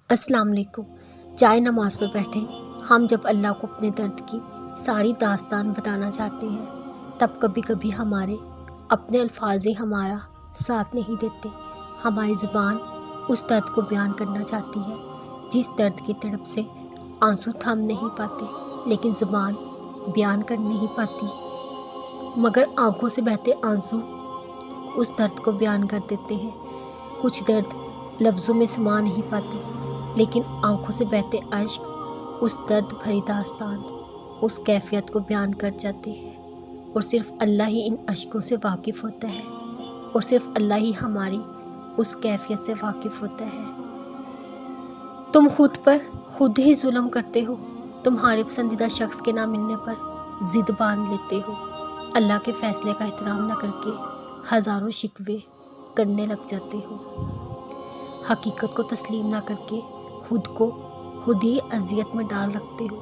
السلام علیکم۔ چائے نماز پر بیٹھے ہم جب اللہ کو اپنے درد کی ساری داستان بتانا چاہتے ہیں، تب کبھی کبھی ہمارے اپنے الفاظ ہی ہمارا ساتھ نہیں دیتے۔ ہماری زبان اس درد کو بیان کرنا چاہتی ہے جس درد کی تڑپ سے آنسو تھام نہیں پاتے، لیکن زبان بیان کر نہیں پاتی، مگر آنکھوں سے بہتے آنسو اس درد کو بیان کر دیتے ہیں۔ کچھ درد لفظوں میں سما نہیں پاتے، لیکن آنکھوں سے بہتے اشک اس درد بھری داستان، اس کیفیت کو بیان کر جاتے ہیں۔ اور صرف اللہ ہی ان اشکوں سے واقف ہوتا ہے، اور صرف اللہ ہی ہماری اس کیفیت سے واقف ہوتا ہے۔ تم خود پر خود ہی ظلم کرتے ہو، تمہارے پسندیدہ شخص کے نہ ملنے پر ضد باندھ لیتے ہو، اللہ کے فیصلے کا احترام نہ کر کے ہزاروں شکوے کرنے لگ جاتے ہو، حقیقت کو تسلیم نہ کر کے خود کو خود ہی اذیت میں ڈال رکھتے ہو۔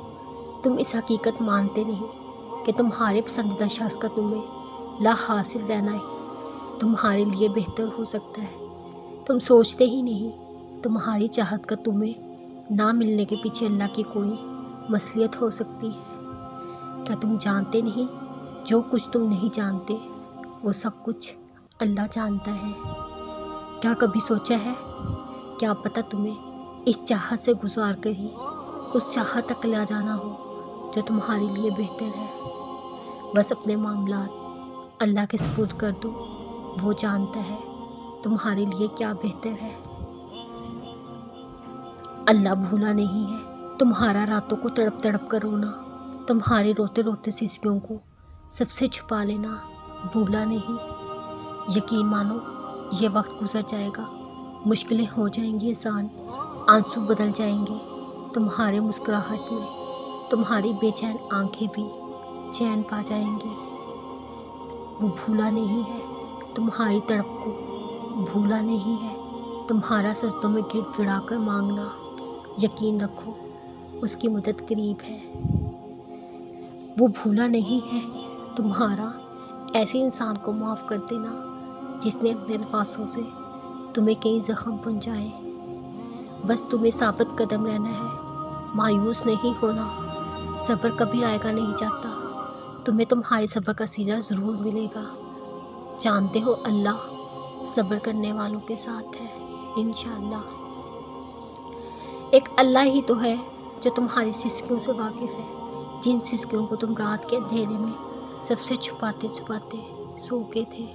تم اس حقیقت مانتے نہیں کہ تمہارے پسندیدہ شخص کا تمہیں لا حاصل رہنا ہی تمہارے لیے بہتر ہو سکتا ہے۔ تم سوچتے ہی نہیں تمہاری چاہت کا تمہیں نہ ملنے کے پیچھے اللہ کی کوئی مصلحت ہو سکتی ہے۔ کیا تم جانتے نہیں جو کچھ تم نہیں جانتے وہ سب کچھ اللہ جانتا ہے؟ کیا کبھی سوچا ہے کیا پتہ تمہیں اس چاہت سے گزار کر ہی اس چاہت تک لے جانا ہو جو تمہارے لیے بہتر ہے۔ بس اپنے معاملات اللہ کے سپرد کر دو، وہ جانتا ہے تمہارے لیے کیا بہتر ہے۔ اللہ بھولا نہیں ہے تمہارا راتوں کو تڑپ تڑپ کر رونا، تمہارے روتے روتے سسکیوں کو سب سے چھپا لینا بھولا نہیں۔ یقین مانو یہ وقت گزر جائے گا، مشکلیں ہو جائیں گی آسان، آنسو بدل جائیں گے تمہارے مسکراہٹ میں، تمہاری بے چین آنکھیں بھی چین پا جائیں گی۔ وہ بھولا نہیں ہے تمہاری تڑپ کو، بھولا نہیں ہے تمہارا سجدوں میں گڑ گڑا کر مانگنا۔ یقین رکھو اس کی مدد قریب ہے۔ وہ بھولا نہیں ہے تمہارا ایسے انسان کو معاف کر دینا جس نے اپنے الفاظوں سے تمہیں کئی زخم پہنچائے۔ بس تمہیں ثابت قدم رہنا ہے، مایوس نہیں ہونا، صبر کبھی رائے گا نہیں جاتا، تمہیں تمہارے صبر کا سیلا ضرور ملے گا۔ جانتے ہو اللہ صبر کرنے والوں کے ساتھ ہے انشاءاللہ۔ ایک اللہ ہی تو ہے جو تمہاری سسکیوں سے واقف ہے، جن سسکیوں کو تم رات کے اندھیرے میں سب سے چھپاتے چھپاتے سو گئے تھے۔